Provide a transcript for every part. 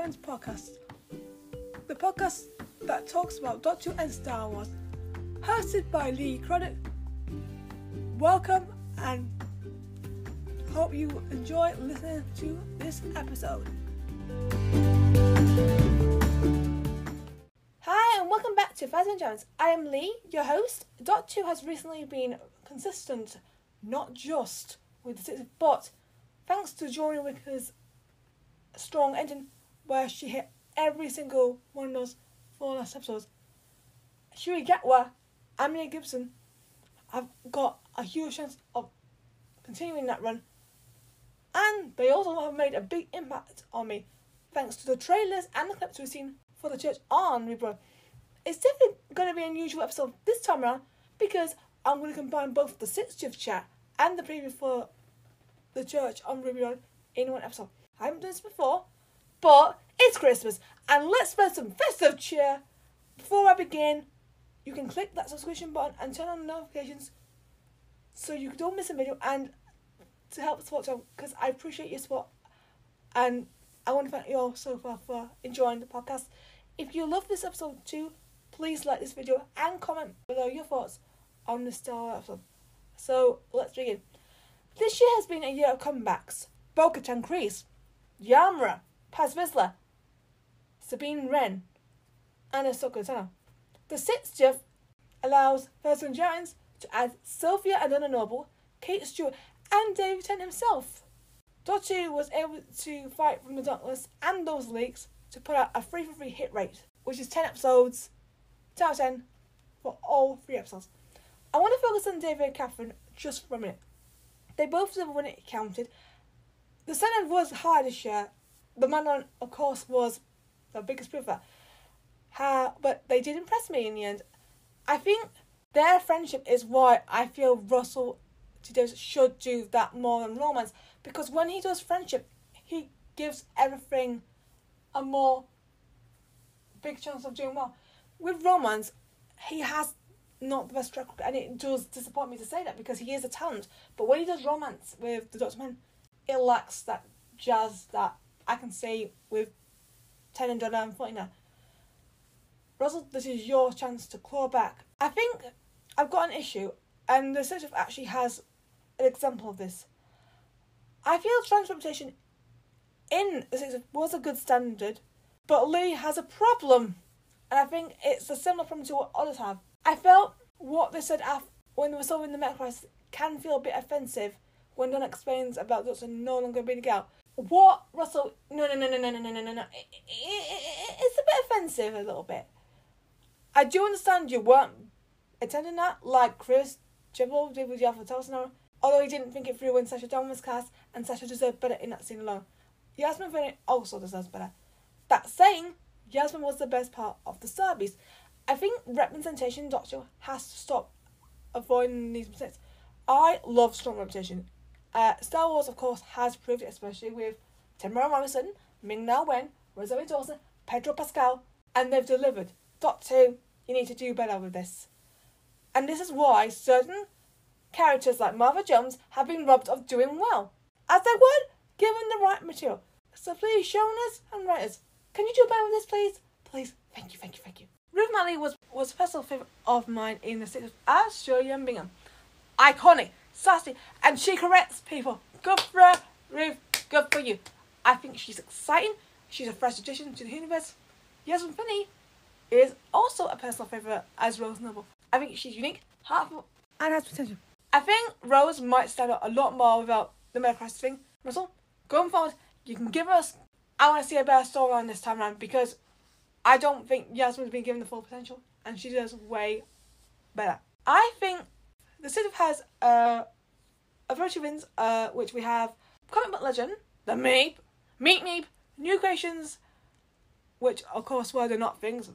Fans Podcast, the podcast that talks about Doctor Who and Star Wars, hosted by Lee Craddock. Welcome and hope you enjoy listening to this episode. Hi and welcome back to Fans and Jones. I am Lee, your host. Doctor Who has recently been consistent, not just with the six, but thanks to Jodie Whittaker's strong ending, where she hit every single one of those 4 last episodes. Shuey Gatwa and Mia Gibson have got a huge chance of continuing that run, and they also have made a big impact on me thanks to the trailers and the clips we've seen for the church on Reborn. It's definitely going to be an unusual episode this time around because I'm going to combine both the 6th shift chat and the preview for the church on Reborn in one episode. I haven't done this before, but it's Christmas and let's spread some festive cheer. Before I begin, you can click that subscription button and turn on notifications so you don't miss a video and to help support the channel, because I appreciate your support and I want to thank you all so far for enjoying the podcast. If you love this episode too, please like this video and comment below your thoughts on the Star Wars episode. So let's begin. This year has been a year of comebacks. Bo-Katan Kryze, Yamra, Paz Vizsla, Sabine Wren, and Ahsoka Tano. The 6th shift allows Thurston Giants to add Sophia Adana Noble, Kate Stewart, and David Tennant himself. Doctor Who was able to fight from the Dauntless and those leaks to put out a 3-for-3 hit rate, which is 10 episodes, 10 out of 10 for all 3 episodes. I want to focus on David and Catherine just for a minute. They both delivered when it counted. The standard was high this year. The Mandalorian, of course, was the biggest proof of that. But they did impress me in the end. I think their friendship is why I feel Russell T Davies should do that more than romance. Because when he does friendship, he gives everything a more big chance of doing well. With romance, he has not the best track record, and it does disappoint me to say that because he is a talent. But when he does romance with the Doctor Men, it lacks that jazz that I can see with Tennant and Fortuna. Russell, this is your chance to claw back. I think I've got an issue, and the series actually has an example of this. I feel transportation in the series was a good standard, but Lee has a problem, and I think it's a similar problem to what others have. I felt what they said when they were solving the Meta Crisis can feel a bit offensive when Donna explains about Doctor no longer being a girl. What Russell? No. It's a bit offensive, a little bit. I do understand you weren't attending that, like Chris Chibnall did with Yaffa Tolson, although he didn't think it through when Sasha Dawn was cast, and Sasha deserved better in that scene alone. Yasmin Finney also deserves better. That saying, Yasmin was the best part of the Star Beast. I think representation in Doctor has to stop avoiding these mistakes. I love strong representation. Star Wars, of course, has proved it, especially with Tamara Morrison, Ming-Na Wen, Rosario Dawson, Pedro Pascal, and they've delivered. Doctor Who, you need to do better with this. And this is why certain characters like Martha Jones have been robbed of doing well, as they would given the right material. So please, showrunners and writers, can you do better with this, please? Please, thank you. Ruth Malley was a personal favourite of mine in the 6th, as Shirley and Bingham. Iconic, sassy, and she corrects people. Good for her, Ruth, good for you. I think she's exciting. She's a fresh addition to the universe. Yasmin Finney is also a personal favourite as Rose Noble. I think she's unique, heartful, and has potential. I think Rose might stand out a lot more without the Meta Crisis thing. Russell, going forward, you can give us... I want to see a better storyline this time around because I don't think Yasmin's been given the full potential and she does way better. I think the city has a variety of wins, which we have Comic Book Legend, the Meep, New Creations, which of course were the Not Things,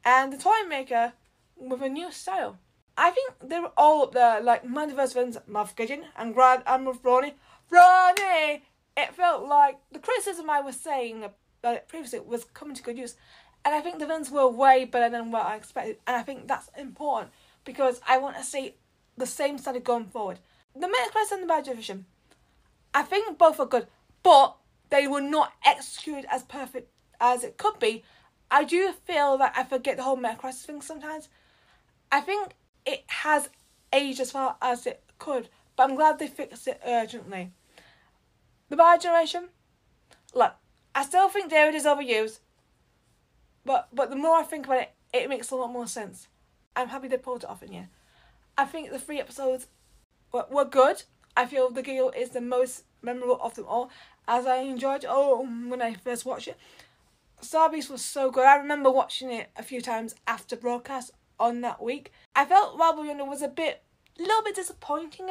and the Toy Maker with a new style. I think they were all up there, like Mandiverse villains, Moff Gideon and Grand Admiral Ronnie! It felt like the criticism I was saying about it previously was coming to good use. And I think the villains were way better than what I expected. And I think that's important because I want to see the same standard going forward. The Meta Crisis and the Bad Division. I think both are good, but they were not executed as perfect as it could be. I do feel that I forget the whole Midlife Crisis thing sometimes. I think it has aged as far as it could, but I'm glad they fixed it urgently. The Bad Generation, look, I still think David is overused, but the more I think about it, it makes a lot more sense. I'm happy they pulled it off in here. I think the 3 episodes were good. I feel the Giggle is the most memorable of them all, as I enjoyed it all when I first watched it. Star Beast was so good. I remember watching it a few times after broadcast on that week. I felt Wild Bill Yonder was a little bit disappointing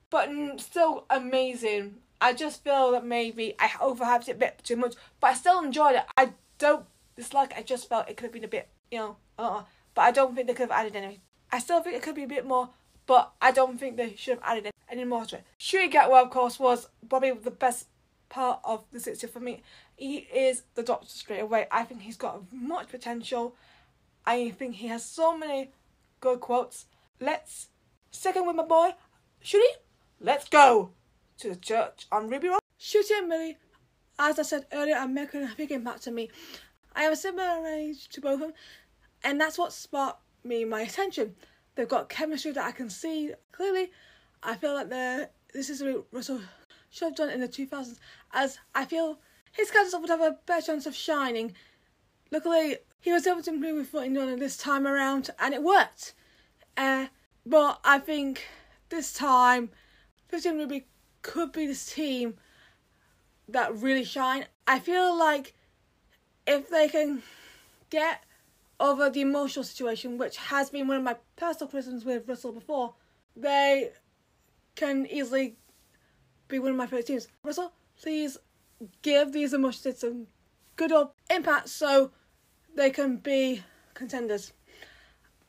but still amazing. I just feel that maybe I overhyped it a bit too much, but I still enjoyed it. I don't dislike it. I just felt it could have been a bit, but I don't think they could have added anything. I still think it could be a bit more, but I don't think they should have added any more to it. Shuhei Gatwa, of course, was probably the best part of the 60 for me. He is the Doctor straight away. I think he's got much potential. I think he has so many good quotes. Let's stick in with my boy, Ncuti. Let's go to the church on Ruby Road. Ncuti and Millie, as I said earlier, are making a big impact on me. I have a similar age to both of them, and that's what sparked my attention. They've got chemistry that I can see clearly. I feel like this is what Russell should have done in the 2000s, as I feel his characters would have a better chance of shining. Luckily, he was able to improve with what he done this time around, and it worked. But I think this time, 15 Ruby could be this team that really shine. I feel like if they can get over the emotional situation, which has been one of my personal criticisms with Russell before, they can easily be one of my favourite teams. Russell, please give these emotions some good old impact so they can be contenders.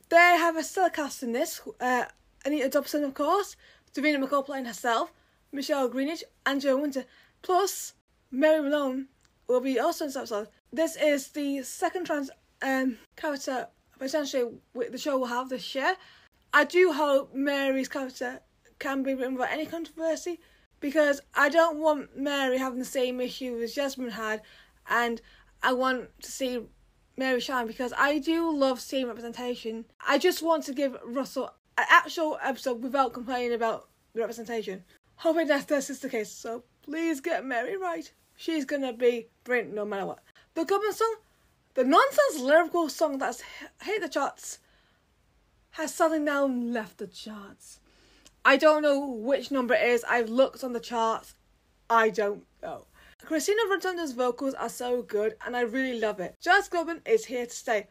They have a stellar cast in this. Anita Dobson, of course, Davina McCall playing herself, Michelle Greenidge, and Joe Winter. Plus, Mary Malone will be also in this episode. This is the second trans character potentially the show will have this year. I do hope Mary's character can be written without any controversy, because I don't want Mary having the same issue as Jasmine had, and I want to see Mary shine because I do love seeing representation. I just want to give Russell an actual episode without complaining about the representation. Hoping this is the case, so please get Mary right. She's gonna be brilliant no matter what. The Goblin song, the nonsense lyrical song that's hit the charts, has suddenly now left the charts. I don't know which number it is. I've looked on the charts. I don't know. Christina Rotunda's vocals are so good and I really love it. Jazz Goblin is here to stay.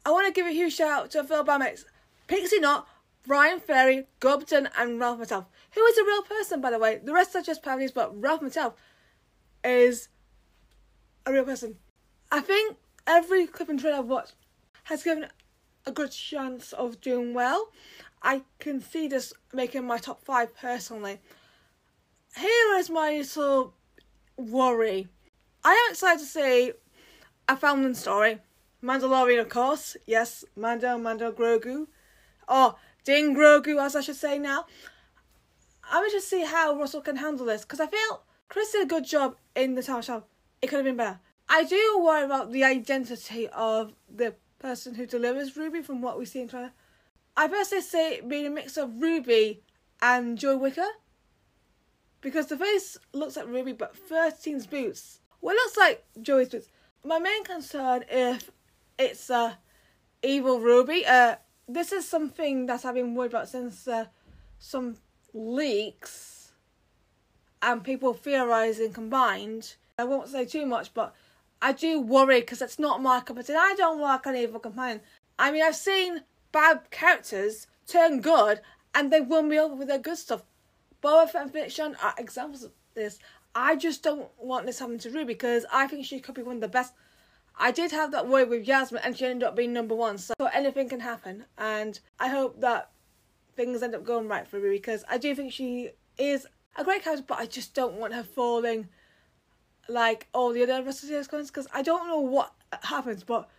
I want to give a huge shout out to Phil Bamix, Pixie Knott, Brian Ferry, Gobden and Ralph Mattel, who is a real person, by the way. The rest are just parodies, but Ralph Mattel is a real person. I think every clip and trailer I've watched has given a good chance of doing well. I can see this making my top 5 personally. Here is my little worry. I am excited to see a Foundling story. Mandalorian, of course. Yes, Mando Grogu. Or Din Grogu, as I should say now. I'm going to see how Russell can handle this, because I feel Chris did a good job in the Tower Show. It could have been better. I do worry about the identity of the person who delivers Ruby from what we see in trailer. I personally say it being a mix of Ruby and Joy Wicker, because the face looks like Ruby, but 13's boots, well, it looks like Joey's boots. My main concern if it's evil Ruby. This is something that I've been worried about since some leaks and people theorising combined. I won't say too much, but I do worry because it's not my cup of tea. I don't like an evil companion. I mean, I've seen bad characters turn good and they won me over with their good stuff. Boba Fett and Fennec Shand are examples of this. I just don't want this happening to Ruby because I think she could be one of the best. I did have that worry with Yasmin and she ended up being number 1, so anything can happen. And I hope that things end up going right for Ruby because I do think she is a great character, but I just don't want her falling like all the other Russell Series coins because I don't know what happens, but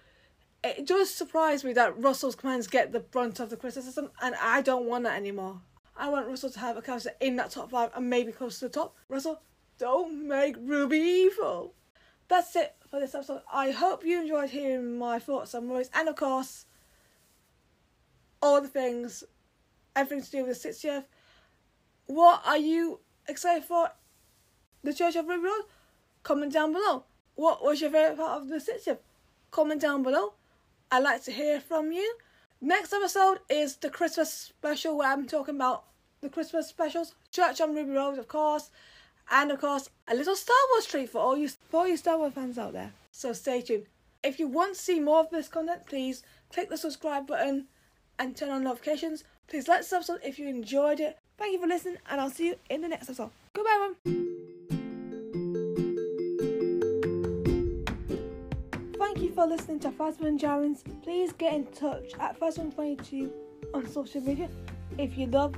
it does surprise me that Russell's commands get the brunt of the criticism and I don't want that anymore. I want Russell to have a character in that top 5 and maybe close to the top. Russell, don't make Ruby evil. That's it for this episode. I hope you enjoyed hearing my thoughts on Maurice, and of course, all the things, everything to do with the 60th. What are you excited for? The Church of Ruby Road? Comment down below. What was your favourite part of the 60th? Comment down below. I'd like to hear from you. Next episode is the Christmas special, where I'm talking about the Christmas specials, Church on Ruby Road, of course, and of course a little Star Wars treat for all you Star Wars fans out there. So stay tuned. If you want to see more of this content, please click the subscribe button and turn on notifications. Please like this episode if you enjoyed it. Thank you for listening, and I'll see you in the next episode. Goodbye, everyone. Thank you for listening to Phasma and Jarrins. Please get in touch at Phasma22 on social media. If you love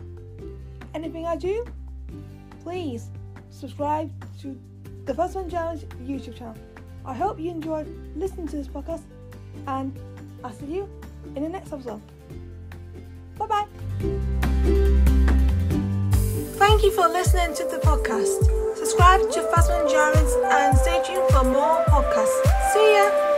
anything I do, please subscribe to the Phasma and Jarrins YouTube channel. I hope you enjoyed listening to this podcast, and I'll see you in the next episode. Bye-bye. Thank you for listening to the podcast. Subscribe to Phasma and Jarrins and stay tuned for more podcasts. See ya!